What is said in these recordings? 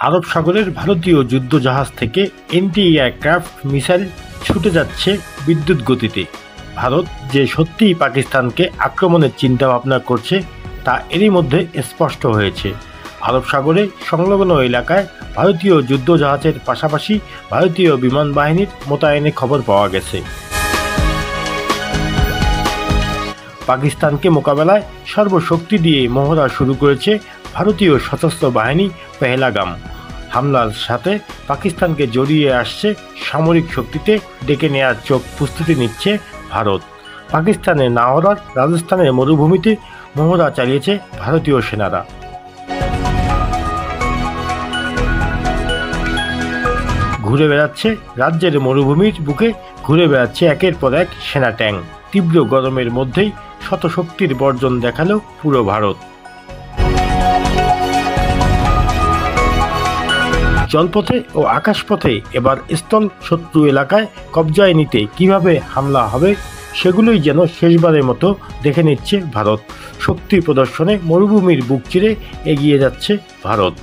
আরব সাগরের ভারতীয় যুদ্ধজাহাজ থেকে এন্টি এয়ারক্রাফট মিসাইল ছুটে যাচ্ছে বিদ্যুৎ গতিতে। ভারত যে সত্যিই পাকিস্তানকে আক্রমণের চিন্তাভাবনা করছে তা এরই মধ্যে স্পষ্ট হয়েছে। আরব সাগরে সংলগ্ন এলাকায় ভারতীয় যুদ্ধজাহাজের পাশাপাশি ভারতীয় বিমান বাহিনীর মোতায়েনের খবর পাওয়া গেছে। পাকিস্তানকে মোকাবেলায় সর্বশক্তি দিয়ে মহড়া শুরু করেছে ভারতীয় সশস্ত্র বাহিনী। পেহেলগাম হামলার সাথে পাকিস্তানকে জড়িয়ে আসছে সামরিক শক্তিতে ডেকে নেওয়ার প্রস্তুতি নিচ্ছে ভারত। পাকিস্তানের নাওরার রাজস্থানের মরুভূমিতে মহড়া চালিয়েছে ভারতীয় সেনারা। ঘুরে বেড়াচ্ছে রাজ্যের মরুভূমির বুকে, ঘুরে বেড়াচ্ছে একের পর এক সেনা ট্যাঙ্ক। তীব্র গরমের মধ্যেই শতশক্তির বর্জন দেখালো পুরো ভারত। জলপথে ও আকাশপথে এবার স্থল শত্রু এলাকায় কবজায় নিতে কিভাবে হামলা হবে সেগুলোই যেন শেষবারের মতো দেখে নিচ্ছে ভারত। শক্তি প্রদর্শনে মরুভূমির বুক চিরে এগিয়ে যাচ্ছে ভারত।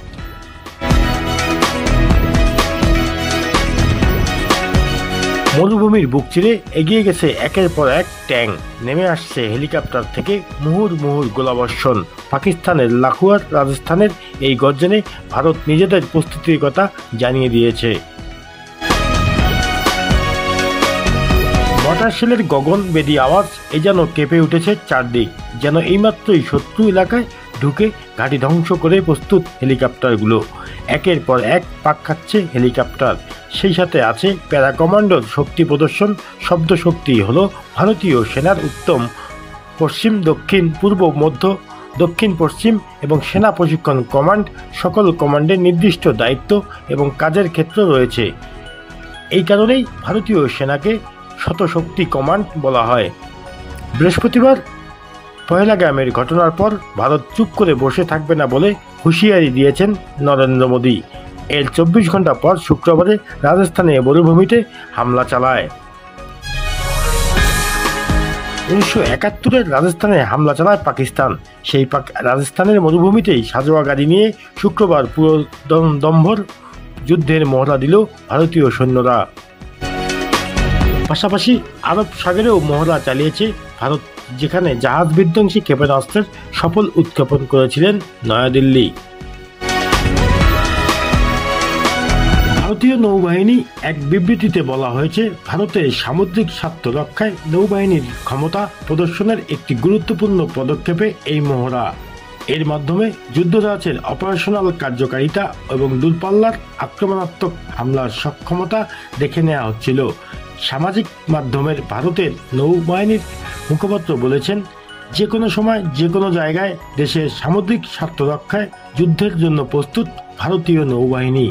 মরুভূমির বুক চিরে এগিয়ে গেছে একের পর এক ট্যাঙ্ক, নেমে আসছে হেলিকপ্টার থেকে মুহুর্মুহুর গোলাবর্ষণ। পাকিস্তানের লাখুয়ার রাজস্থানের এই গর্জনে ভারত নিজেদের প্রস্তুতির কথা জানিয়ে দিয়েছে। মর্টার শেলের গগন বেদী আওয়াজ এ যেন কেঁপে উঠেছে চারদিক, যেন এইমাত্রই শত্রু এলাকায় ঢুকে ঘাঁটি ধ্বংস করে প্রস্তুত হেলিকপ্টারগুলো। একের পর এক পাক খাচ্ছে হেলিকপ্টার, সেই সাথে আছে প্যারা কমান্ডোর শক্তি প্রদর্শন। শব্দ শক্তি হলো ভারতীয় সেনার উত্তম পশ্চিম, দক্ষিণ, পূর্ব, মধ্য, দক্ষিণ পশ্চিম এবং সেনা প্রশিক্ষণ কমান্ড। সকল কমান্ডের নির্দিষ্ট দায়িত্ব এবং কাজের ক্ষেত্র রয়েছে। এই কারণেই ভারতীয় সেনাকে শতশক্তি কমান্ড বলা হয়। বৃহস্পতিবার পহেলগামের ঘটনার পর ভারত চুপ করে বসে থাকবে না বলে হুঁশিয়ারি দিয়েছেন নরেন্দ্র মোদী। এর 24 ঘন্টা পর শুক্রবারে রাজস্থানে মরুভূমিতে হামলা চালায়। 1971-এর রাজস্থানে হামলা চালায় পাকিস্তান। সেই রাজস্থানের মরুভূমিতেই সাজোয়া গাড়ি নিয়ে শুক্রবার পুরো দম্ভর যুদ্ধের মহড়া দিল ভারতীয় সৈন্যরা। পাশাপাশি আরব সাগরেও মহড়া চালিয়েছে ভারত, যেখানে জাহাজ বিধ্বংসী ক্ষেপণাস্ত্রের সফল উৎক্ষেপণ করেছিলেন নয়াদিল্লি। ভারতীয় নৌবাহিনী এক বিবৃতিতে বলা হয়েছে, ভারতের সামুদ্রিক স্বার্থ রক্ষায় নৌবাহিনীর ক্ষমতা প্রদর্শনের একটি গুরুত্বপূর্ণ পদক্ষেপে এই মহড়া। এর মাধ্যমে যুদ্ধজাহাজের অপারেশনাল কার্যকারিতা এবং দূরপাল্লার আক্রমণাত্মক হামলার সক্ষমতা দেখে নেওয়া হচ্ছিল। সামাজিক মাধ্যমের ভারতের নৌবাহিনীর মুখপাত্র বলেছেন, যে কোনো সময় যে কোনো জায়গায় দেশের সামুদ্রিক স্বার্থ রক্ষায় যুদ্ধের জন্য প্রস্তুত ভারতীয় নৌবাহিনী।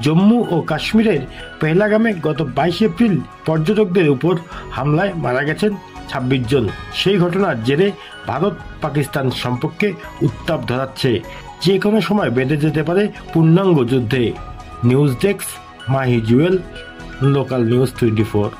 জম্মু ও কাশ্মীরের পেহেলগামে গত 22 এপ্রিল পর্যটকদের উপর হামলায় মারা গেছেন 26 জন। সেই ঘটনার জেরে ভারত পাকিস্তান সম্পর্কে উত্তাপ ধরাচ্ছে। যে কোনো সময় বেঁধে যেতে পারে পূর্ণাঙ্গ যুদ্ধে। News desk, Mahi Jewel, local news 24।